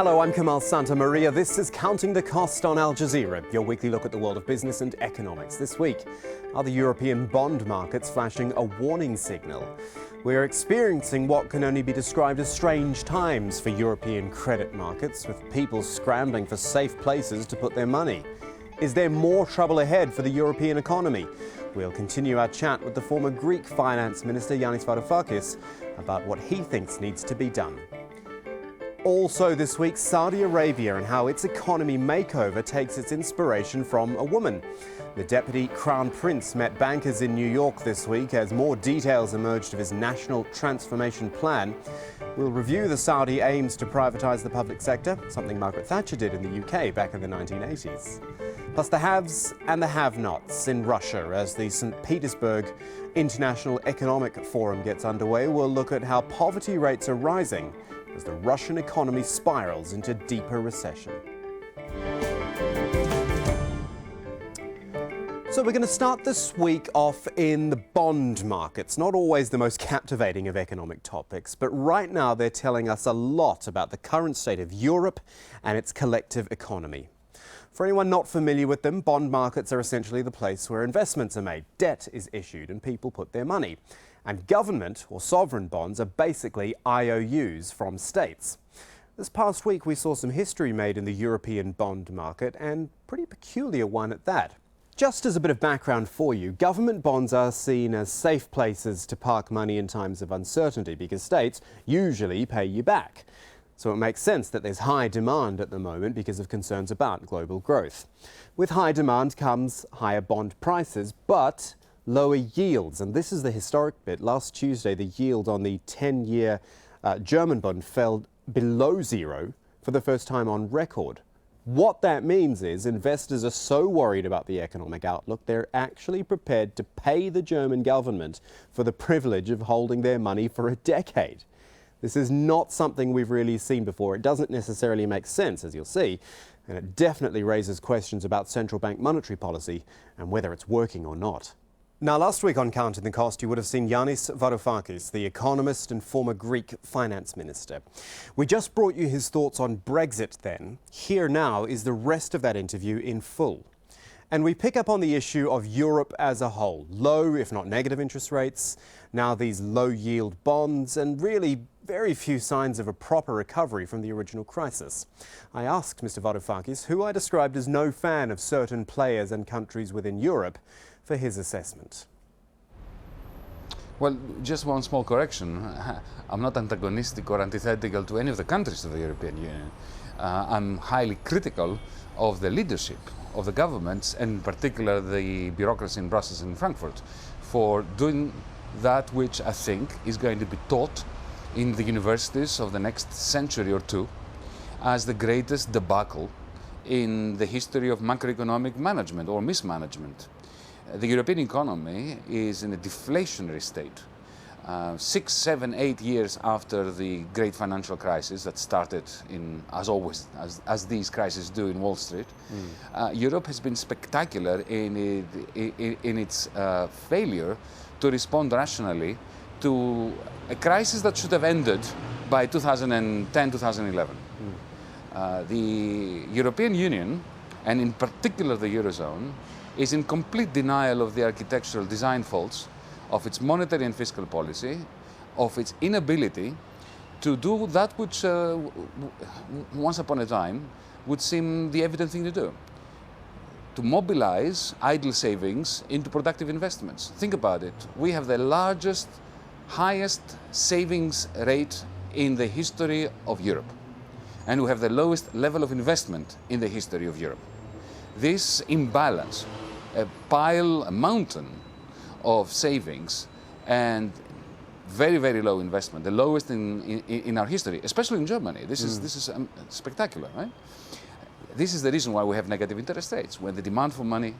Hello, I'm Kamal Santamaria. This is Counting the Cost on Al Jazeera, your weekly look at the world of business and economics. This week, are the European bond markets flashing a warning signal? We're experiencing what can only be described as strange times for European credit markets, with people scrambling for safe places to put their money. Is there more trouble ahead for the European economy? We'll continue our chat with the former Greek finance minister Yanis Varoufakis about what he thinks needs to be done. Also this week, Saudi Arabia and how its economy makeover takes its inspiration from a woman. The Deputy Crown Prince met bankers in New York this week as more details emerged of his national transformation plan. We'll review the Saudi aims to privatise the public sector, something Margaret Thatcher did in the UK back in the 1980s. Plus the haves and the have-nots in Russia as the St. Petersburg International Economic Forum gets underway. We'll look at how poverty rates are rising as the Russian economy spirals into deeper recession. So we're going to start this week off in the bond markets. Not always the most captivating of economic topics, but right now they're telling us a lot about the current state of Europe and its collective economy. For anyone not familiar with them, bond markets are essentially the place where investments are made, debt is issued and people put their money. And government or sovereign bonds are basically IOUs from states. This past week we saw some history made in the European bond market, and pretty peculiar one at that. Just as a bit of background for you, government bonds are seen as safe places to park money in times of uncertainty because states usually pay you back. So it makes sense that there's high demand at the moment because of concerns about global growth. With high demand comes higher bond prices, but lower yields. And this is the historic bit. Last Tuesday, the yield on the 10-year German Bund fell below zero for the first time on record. What that means is investors are so worried about the economic outlook, they're actually prepared to pay the German government for the privilege of holding their money for a decade. This is not something we've really seen before. It doesn't necessarily make sense, as you'll see, and it definitely raises questions about central bank monetary policy and whether it's working or not. Now, last week on Counting the Cost, you would have seen Yanis Varoufakis, the economist and former Greek finance minister. We just brought you his thoughts on Brexit then. Here now is the rest of that interview in full. And we pick up on the issue of Europe as a whole. Low, if not negative interest rates, now these low-yield bonds, and really very few signs of a proper recovery from the original crisis. I asked Mr. Varoufakis, who I described as no fan of certain players and countries within Europe, for his assessment. Well, just one small correction. I'm not antagonistic or antithetical to any of the countries of the European Union. I'm highly critical of the leadership of the governments, and in particular the bureaucracy in Brussels and Frankfurt, for doing that which I think is going to be taught in the universities of the next century or two as the greatest debacle in the history of macroeconomic management or mismanagement. The European economy is in a deflationary state. 6, 7, 8 years after the great financial crisis that started as always, as these crises do in Wall Street, Europe has been spectacular in its failure to respond rationally to a crisis that should have ended by 2010, 2011. The European Union, and in particular the Eurozone, is in complete denial of the architectural design faults of its monetary and fiscal policy, of its inability to do that which once upon a time would seem the evident thing to do: to mobilize idle savings into productive investments. Think about it. We have the largest, highest savings rate in the history of Europe, and we have the lowest level of investment in the history of Europe. This imbalance, a mountain of savings and very, very low investment, the lowest in our history, especially in Germany. This is spectacular, right? This is the reason why we have negative interest rates. When the demand for money,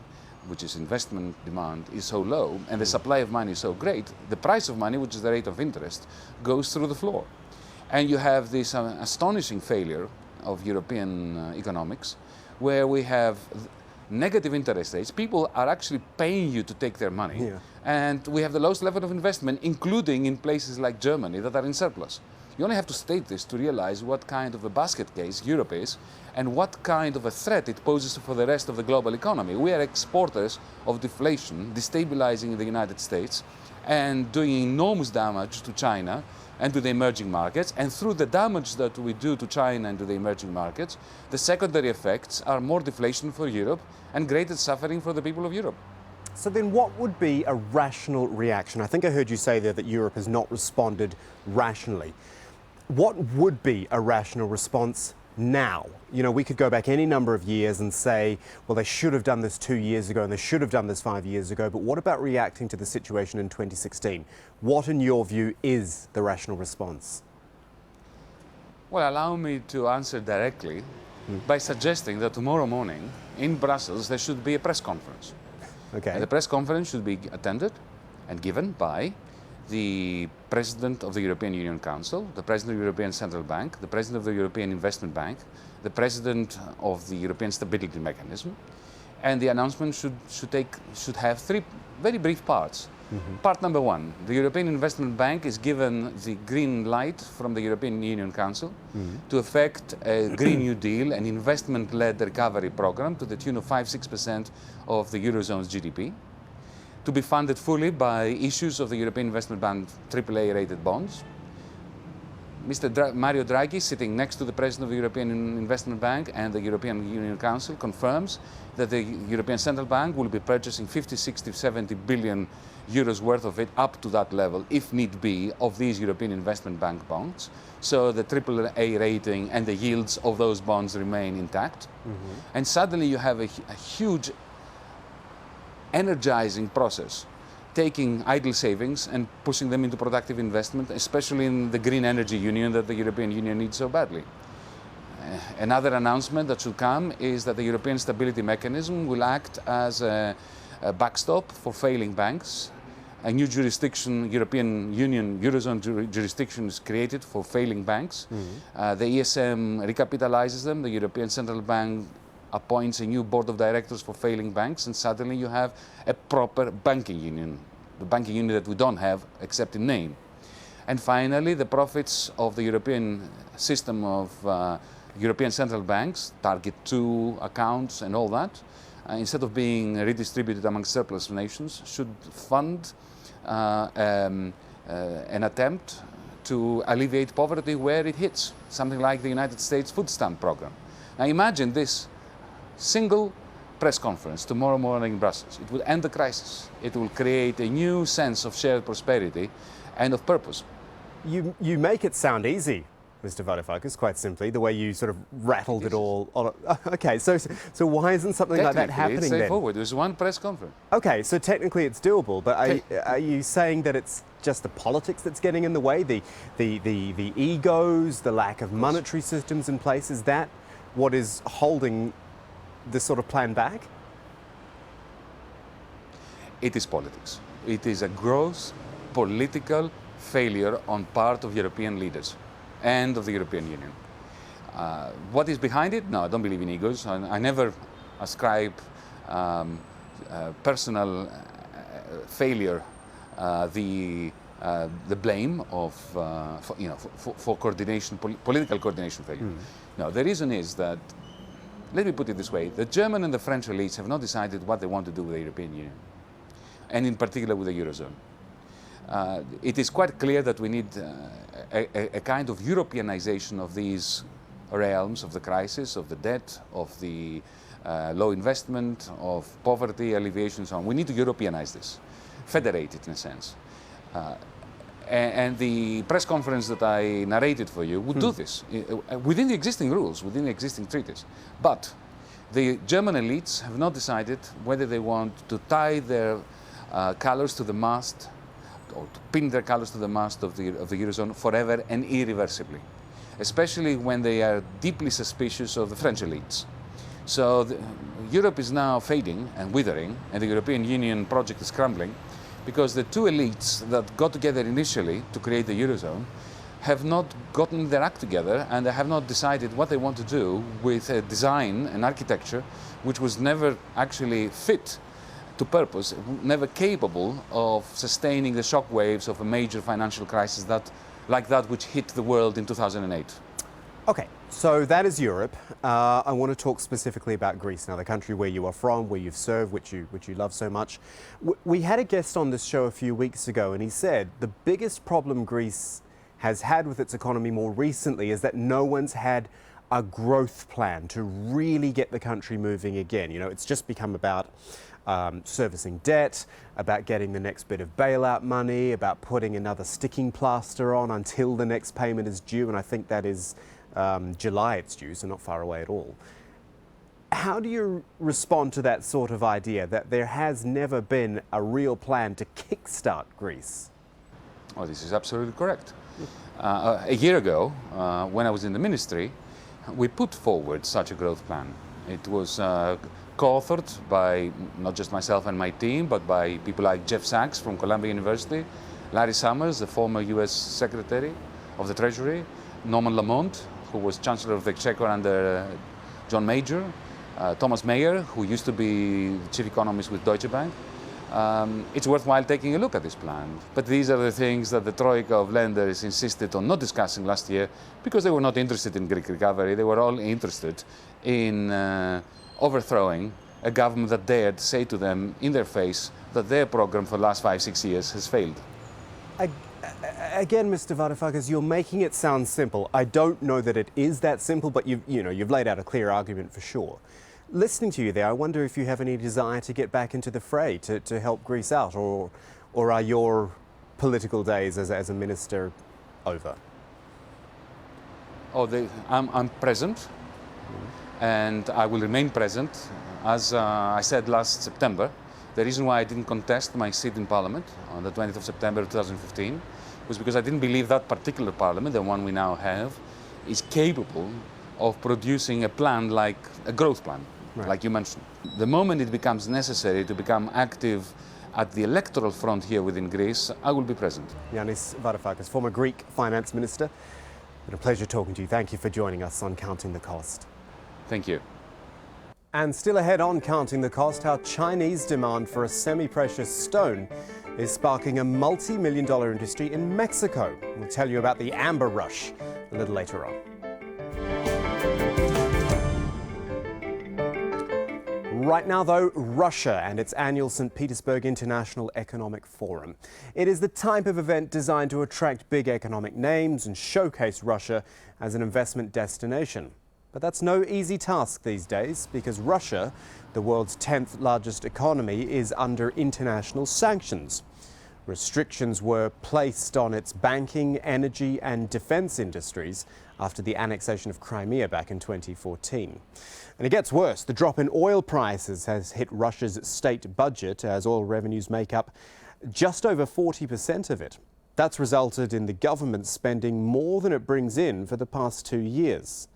which is investment demand, is so low and the supply of money is so great, the price of money, which is the rate of interest, goes through the floor. And you have this astonishing failure of European economics, where we have negative interest rates. People are actually paying you to take their money. And we have the lowest level of investment, including in places like Germany that are in surplus. You only have to state this to realize what kind of a basket case Europe is and what kind of a threat it poses for the rest of the global economy. We are exporters of deflation, destabilizing the United States and doing enormous damage to China and to the emerging markets. And through the damage that we do to China and to the emerging markets, the secondary effects are more deflation for Europe and greater suffering for the people of Europe. So then what would be a rational reaction? I think I heard you say there that Europe has not responded rationally. What would be a rational response now? You know, we could go back any number of years and say, well, they should have done this 2 years ago and they should have done this 5 years ago. But what about reacting to the situation in 2016? What, in your view, is the rational response? Well, allow me to answer directly by suggesting that tomorrow morning in Brussels there should be a press conference. Okay. And the press conference should be attended and given by the President of the European Union Council, the President of the European Central Bank, the President of the European Investment Bank, the President of the European Stability Mechanism, and the announcement should have three very brief parts. Part number one, the European Investment Bank is given the green light from the European Union Council to effect a Green New Deal, an investment-led recovery program to the tune of 5-6% of the Eurozone's GDP, to be funded fully by issues of the European Investment Bank AAA-rated bonds. Mr. Mario Draghi, sitting next to the President of the European Investment Bank and the European Union Council, confirms that the European Central Bank will be purchasing 50, 60, 70 billion euros worth of it, up to that level, if need be, of these European Investment Bank bonds. So the AAA rating and the yields of those bonds remain intact. And suddenly you have a huge energizing process, taking idle savings and pushing them into productive investment, especially in the green energy union that the European Union needs so badly. Another announcement that should come is that the European Stability Mechanism will act as a backstop for failing banks. A new jurisdiction, European Union, Eurozone jurisdiction is created for failing banks. The ESM recapitalizes them, the European Central Bank appoints a new board of directors for failing banks, and suddenly you have a proper banking union, the banking union that we don't have except in name. And finally, the profits of the European system of European central banks, Target 2 accounts and all that, instead of being redistributed among surplus nations, should fund an attempt to alleviate poverty where it hits, something like the United States food stamp program. Now imagine this single press conference tomorrow morning in Brussels. It will end the crisis. It will create a new sense of shared prosperity and of purpose. You make it sound easy, Mr. Varoufakis, quite simply, the way you sort of rattled it all. Okay, so why isn't something like that happening it's then? straightforward. There's one press conference. Okay, so technically it's doable, but are you saying that it's just the politics that's getting in the way, the egos, the lack of monetary systems in place? Is that what is holding this sort of plan back? It is politics. It is a gross political failure on part of European leaders and of the European Union. What is behind it? No, I don't believe in egos. I never ascribe personal failure the blame of for coordination, political coordination failure. No, the reason is that, let me put it this way, the German and the French elites have not decided what they want to do with the European Union, and in particular with the Eurozone. It is quite clear that we need a kind of Europeanization of these realms, of the crisis, of the debt, of the low investment, of poverty alleviation, and so on. We need to Europeanize this, federate it in a sense. And the press conference that I narrated for you would do this within the existing rules, within the existing treaties. But the German elites have not decided whether they want to tie their colors to the mast, or to pin their colors to the mast of the Eurozone forever and irreversibly, especially when they are deeply suspicious of the French elites. So Europe is now fading and withering, and the European Union project is crumbling, because the two elites that got together initially to create the Eurozone have not gotten their act together, and they have not decided what they want to do with a design, an architecture, which was never actually fit to purpose, never capable of sustaining the shock waves of a major financial crisis that like that which hit the world in 2008. Okay, so that is Europe. I want to talk specifically about Greece now, the country where you are from, where you've served, which you love so much. We had a guest on this show a few weeks ago, and he said the biggest problem Greece has had with its economy more recently is that no one's had a growth plan to really get the country moving again. You know, it's just become about servicing debt, about getting the next bit of bailout money, about putting another sticking plaster on until the next payment is due, and I think that is July it's due, so not far away at all. How do you respond to that sort of idea that there has never been a real plan to kickstart Greece? Oh, this is absolutely correct. A year ago, when I was in the ministry, we put forward such a growth plan. It was co-authored by not just myself and my team, but by people like Jeff Sachs from Columbia University, Larry Summers, the former US Secretary of the Treasury, Norman Lamont, who was Chancellor of the Exchequer under John Major, Thomas Mayer, who used to be Chief Economist with Deutsche Bank. It's worthwhile taking a look at this plan. But these are the things that the Troika of lenders insisted on not discussing last year because they were not interested in Greek recovery. They were all interested in overthrowing a government that dared say to them in their face that their program for the last 5-6 years has failed. Again, Mr. Varoufakis, you're making it sound simple. I don't know that it is that simple, but you've laid out a clear argument for sure. Listening to you there, I wonder if you have any desire to get back into the fray to help Greece out, or are your political days as a minister over? Oh, I'm present, and I will remain present. As I said last September, the reason why I didn't contest my seat in Parliament on the 20th of September 2015 was because I didn't believe that particular Parliament, the one we now have, is capable of producing a plan like a growth plan. Right. Like you mentioned. The moment it becomes necessary to become active at the electoral front here within Greece, I will be present. Yanis Varoufakis, former Greek finance minister. Been a pleasure talking to you. Thank you for joining us on Counting the Cost. Thank you. And still ahead on Counting the Cost, how Chinese demand for a semi-precious stone is sparking a multi-million-dollar industry in Mexico. We'll tell you about the amber rush a little later on. Right now, though, Russia and its annual St. Petersburg International Economic Forum. It is the type of event designed to attract big economic names and showcase Russia as an investment destination. But that's no easy task these days because Russia, the world's 10th largest economy, is under international sanctions. Restrictions were placed on its banking, energy and defense industries after the annexation of Crimea back in 2014. And it gets worse. The drop in oil prices has hit Russia's state budget as oil revenues make up just over 40% of it. That's resulted in the government spending more than it brings in for the past 2 years.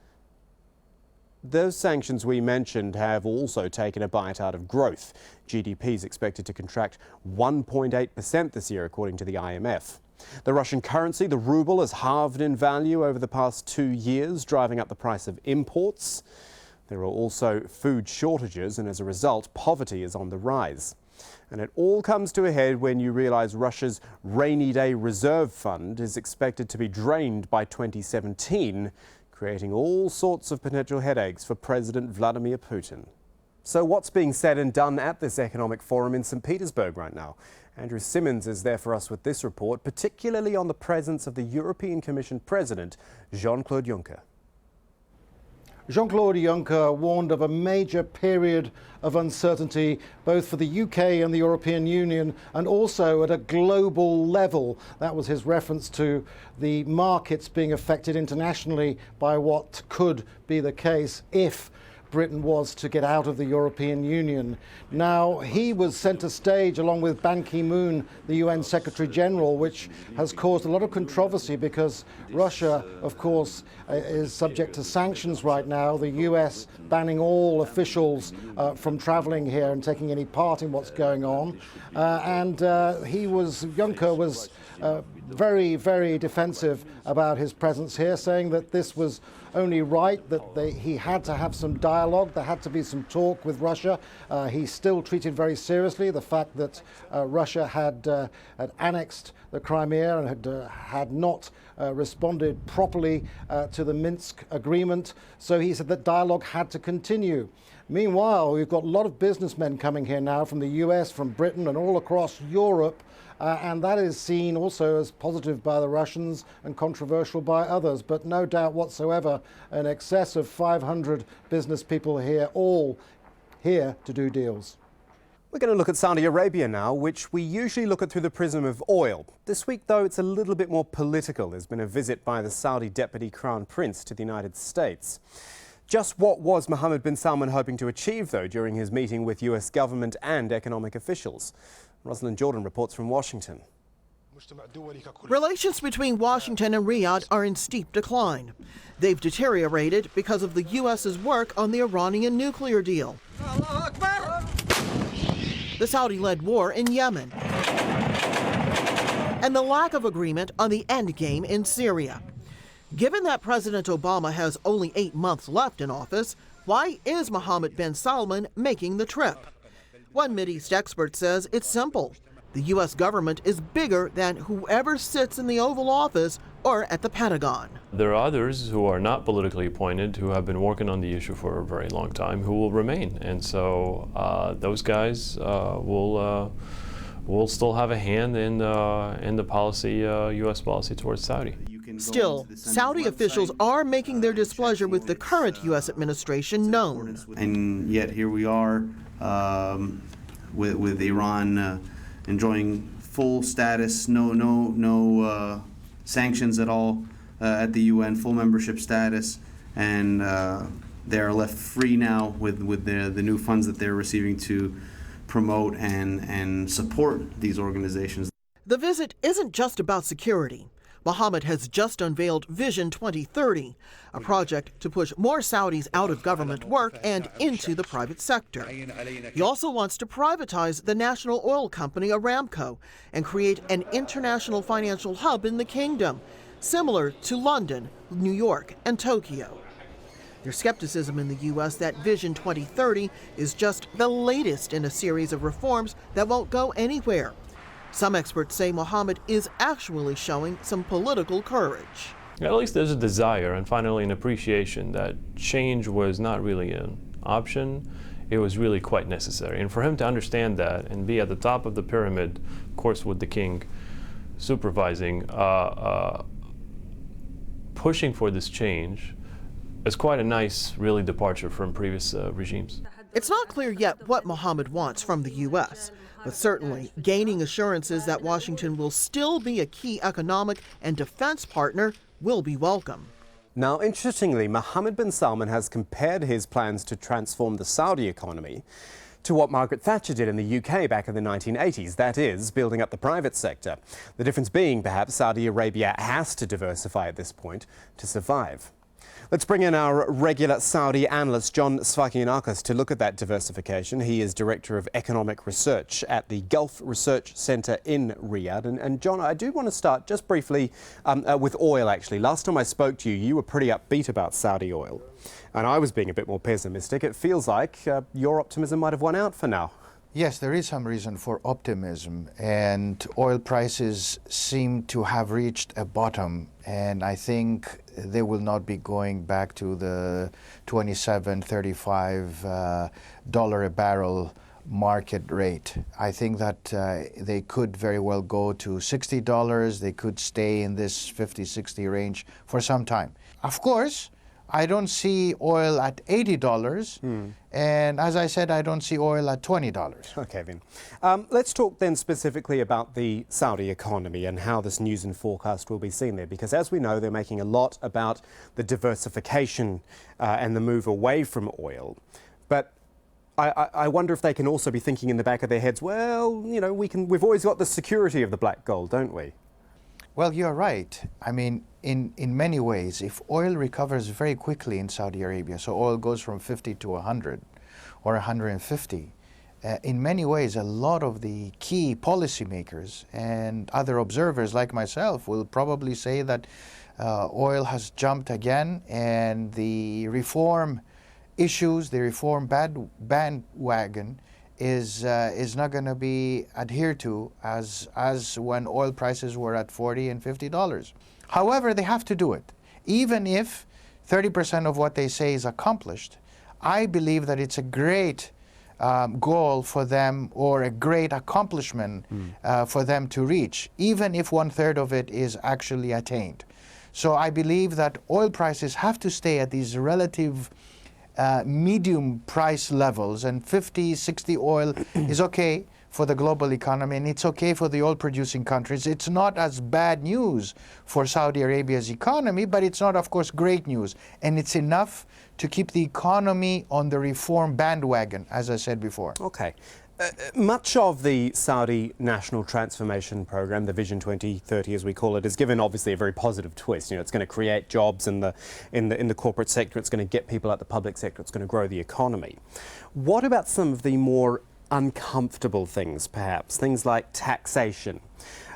Those sanctions we mentioned have also taken a bite out of growth. GDP is expected to contract 1.8% this year, according to the IMF. The Russian currency, the ruble, has halved in value over the past 2 years, driving up the price of imports. There are also food shortages, and as a result, poverty is on the rise. And it all comes to a head when you realize Russia's rainy day reserve fund is expected to be drained by 2017, creating all sorts of potential headaches for President Vladimir Putin. So what's being said and done at this economic forum in St. Petersburg right now? Andrew Simmons is there for us with this report, particularly on the presence of the European Commission President, Jean-Claude Juncker. Jean-Claude Juncker warned of a major period of uncertainty, both for the UK and the European Union, and also at a global level. That was his reference to the markets being affected internationally by what could be the case if Britain was to get out of the European Union. Now, he was centre stage along with Ban Ki-moon, the UN Secretary General, which has caused a lot of controversy because Russia, of course, is subject to sanctions right now. The US banning all officials from travelling here and taking any part in what's going on. Juncker was very, very defensive about his presence here, saying that this was only right, that he had to have some dialogue, there had to be some talk with Russia. He still treated very seriously the fact that Russia had annexed the Crimea and had not responded properly to the Minsk agreement. So he said that dialogue had to continue. Meanwhile, we've got a lot of businessmen coming here now from the US, from Britain, and all across Europe. And that is seen also as positive by the Russians and controversial by others. But no doubt whatsoever, in excess of 500 business people here, all here to do deals. We're going to look at Saudi Arabia now, which we usually look at through the prism of oil. This week, though, it's a little bit more political. There's been a visit by the Saudi Deputy Crown Prince to the United States. Just what was Mohammed bin Salman hoping to achieve, though, during his meeting with US government and economic officials? Rosalind Jordan reports from Washington. Relations between Washington and Riyadh are in steep decline. They've deteriorated because of the U.S.'s work on the Iranian nuclear deal, the Saudi-led war in Yemen, and the lack of agreement on the endgame in Syria. Given that President Obama has only 8 months left in office, why is Mohammed bin Salman making the trip? One Mideast expert says it's simple. The U.S. government is bigger than whoever sits in the Oval Office or at the Pentagon. There are others who are not politically appointed who have been working on the issue for a very long time who will remain. And so those guys will still have a hand in the policy, U.S. policy towards Saudi. Still, Saudi officials are making their displeasure with the current U.S. administration known. And yet here we are with Iran enjoying full status, no sanctions at all at the UN, full membership status, and they are left free now with the new funds that they're receiving to promote and support these organizations. The visit isn't just about security. Mohammed has just unveiled Vision 2030, a project to push more Saudis out of government work and into the private sector. He also wants to privatize the national oil company Aramco and create an international financial hub in the kingdom, similar to London, New York, and Tokyo. There's skepticism in the U.S. that Vision 2030 is just the latest in a series of reforms that won't go anywhere. Some experts say Mohammed is actually showing some political courage. At least there's a desire and finally an appreciation that change was not really an option. It was really quite necessary. And for him to understand that and be at the top of the pyramid, of course with the king supervising, pushing for this change is quite a nice, really, departure from previous regimes. It's not clear yet what Mohammed wants from the U.S., but certainly gaining assurances that Washington will still be a key economic and defense partner will be welcome. Now, interestingly, Mohammed bin Salman has compared his plans to transform the Saudi economy to what Margaret Thatcher did in the UK back in the 1980s, that is, building up the private sector. The difference being, perhaps, Saudi Arabia has to diversify at this point to survive. Let's bring in our regular Saudi analyst, Janis Varoufakis, to look at that diversification. He is Director of Economic Research at the Gulf Research Centre in Riyadh. And John, I do want to start just briefly with oil, actually. Last time I spoke to you, you were pretty upbeat about Saudi oil. And I was being a bit more pessimistic. It feels like your optimism might have won out for now. Yes, there is some reason for optimism, and oil prices seem to have reached a bottom, and I think they will not be going back to the $27, $35 a barrel market rate. I think that they could very well go to $60. They could stay in this 50, 60 range for some time. Of course, I don't see oil at $80, and as I said, I don't see oil at $20. Okay, Vin. Let's talk then specifically about the Saudi economy and how this news and forecast will be seen there, because as we know, they're making a lot about the diversification and the move away from oil. But I wonder if they can also be thinking in the back of their heads, well, you know, we've always got the security of the black gold, don't we? Well, you're right. I mean, in many ways, if oil recovers very quickly in Saudi Arabia, so oil goes from 50 to 100 or 150, in many ways, a lot of the key policymakers and other observers like myself will probably say that oil has jumped again, and the reform issues, the reform bandwagon is not going to be adhered to as when oil prices were at $40 and $50. However, they have to do it. Even if 30% of what they say is accomplished, I believe that it's a great goal for them, or a great accomplishment for them to reach, even if 1/3 of it is actually attained. So I believe that oil prices have to stay at these relative medium price levels, and 50, 60 oil is okay for the global economy, and it's okay for the oil producing countries. It's not as bad news for Saudi Arabia's economy, but it's not, of course, great news. And it's enough to keep the economy on the reform bandwagon, as I said before. Okay. Much of the Saudi National Transformation Program, the Vision 2030 as we call it, is given obviously a very positive twist. You know, it's going to create jobs in the corporate sector, it's going to get people out the public sector, it's going to grow the economy. What about some of the more uncomfortable things, perhaps? Things like taxation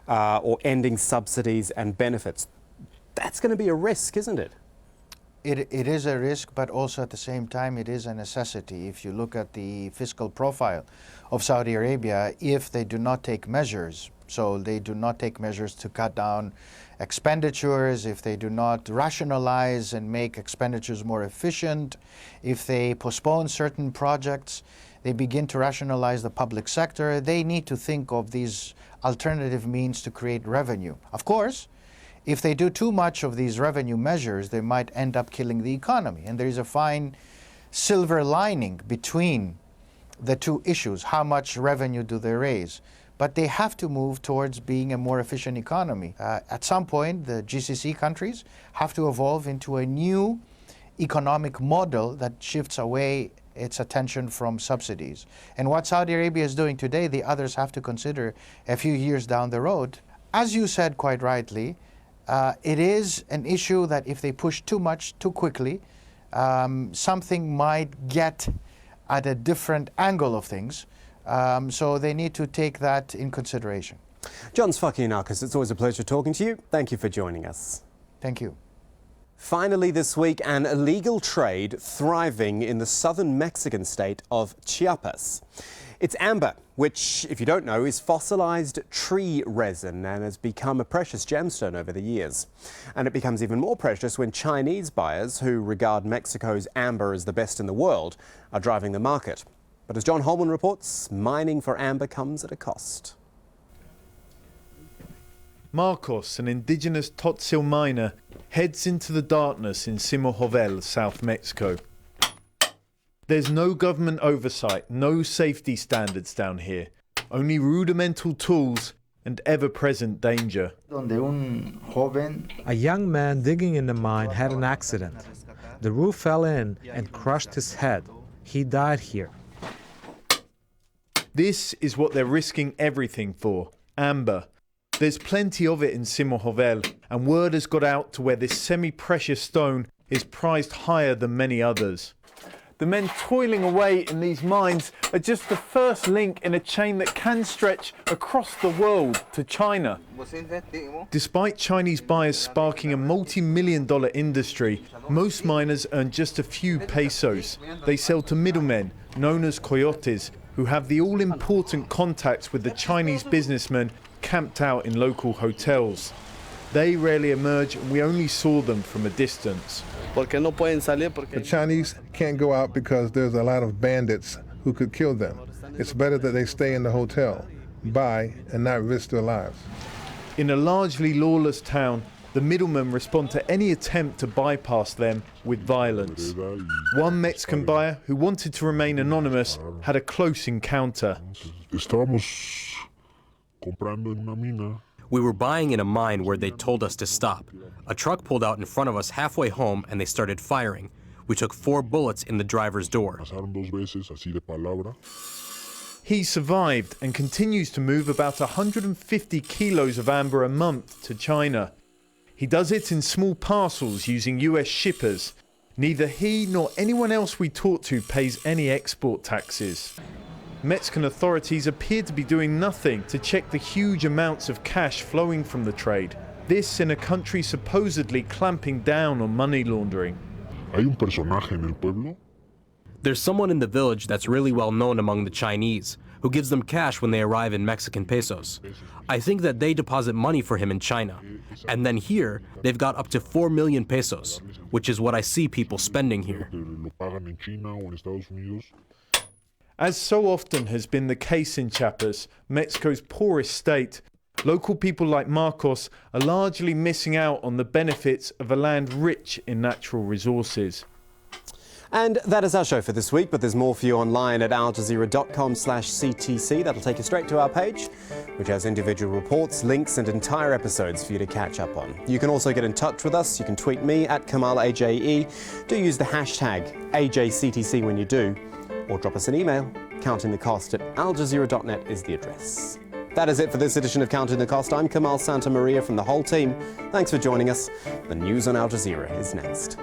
or ending subsidies and benefits. That's going to be a risk, isn't it? It is a risk, but also at the same time it is a necessity. If you look at the fiscal profile of Saudi Arabia, if they do not take measures, so they do not take measures to cut down expenditures, if they do not rationalize and make expenditures more efficient, if they postpone certain projects, they begin to rationalize the public sector, they need to think of these alternative means to create revenue. Of course, if they do too much of these revenue measures, they might end up killing the economy. And there is a fine silver lining between the two issues. How much revenue do they raise? But they have to move towards being a more efficient economy. At some point, the GCC countries have to evolve into a new economic model that shifts away its attention from subsidies. And what Saudi Arabia is doing today, the others have to consider a few years down the road. As you said quite rightly, it is an issue that if they push too much, too quickly, something might get at a different angle of things. So they need to take that in consideration. Yanis Varoufakis, it's always a pleasure talking to you. Thank you for joining us. Thank you. Finally this week, an illegal trade thriving in the southern Mexican state of Chiapas. It's amber, which, if you don't know, is fossilized tree resin and has become a precious gemstone over the years. And it becomes even more precious when Chinese buyers, who regard Mexico's amber as the best in the world, are driving the market. But as John Holman reports, mining for amber comes at a cost. Marcos, an indigenous Tzotzil miner, heads into the darkness in Simojovel, South Mexico. There's no government oversight, no safety standards down here, only rudimental tools and ever-present danger. A young man digging in the mine had an accident. The roof fell in and crushed his head. He died here. This is what they're risking everything for, amber. There's plenty of it in Simojovel, and word has got out to where this semi-precious stone is prized higher than many others. The men toiling away in these mines are just the first link in a chain that can stretch across the world to China. Despite Chinese buyers sparking a multi-million-dollar industry, most miners earn just a few pesos. They sell to middlemen, known as coyotes, who have the all-important contacts with the Chinese businessmen camped out in local hotels. They rarely emerge, and we only saw them from a distance. The Chinese can't go out because there's a lot of bandits who could kill them. It's better that they stay in the hotel, buy, and not risk their lives. In a largely lawless town, the middlemen respond to any attempt to bypass them with violence. One Mexican buyer, who wanted to remain anonymous, had a close encounter. We were buying in a mine where they told us to stop. A truck pulled out in front of us halfway home and they started firing. We took 4 bullets in the driver's door. He survived and continues to move about 150 kilos of amber a month to China. He does it in small parcels using US shippers. Neither he nor anyone else we talk to pays any export taxes. Mexican authorities appear to be doing nothing to check the huge amounts of cash flowing from the trade. This in a country supposedly clamping down on money laundering. ¿Hay un personaje en el pueblo? There's someone in the village that's really well known among the Chinese, who gives them cash when they arrive in Mexican pesos. I think that they deposit money for him in China. And then here, they've got up to 4 million pesos, which is what I see people spending here. As so often has been the case in Chiapas, Mexico's poorest state, local people like Marcos are largely missing out on the benefits of a land rich in natural resources. And that is our show for this week, but there's more for you online at aljazeera.com/CTC. That'll take you straight to our page, which has individual reports, links and entire episodes for you to catch up on. You can also get in touch with us. You can tweet me at KamalAJE. Do use the hashtag AJCTC when you do, or drop us an email. Counting the Cost at aljazeera.net is the address. That is it for this edition of Counting the Cost. I'm Kamal Santamaria from the whole team. Thanks for joining us. The news on Al Jazeera is next.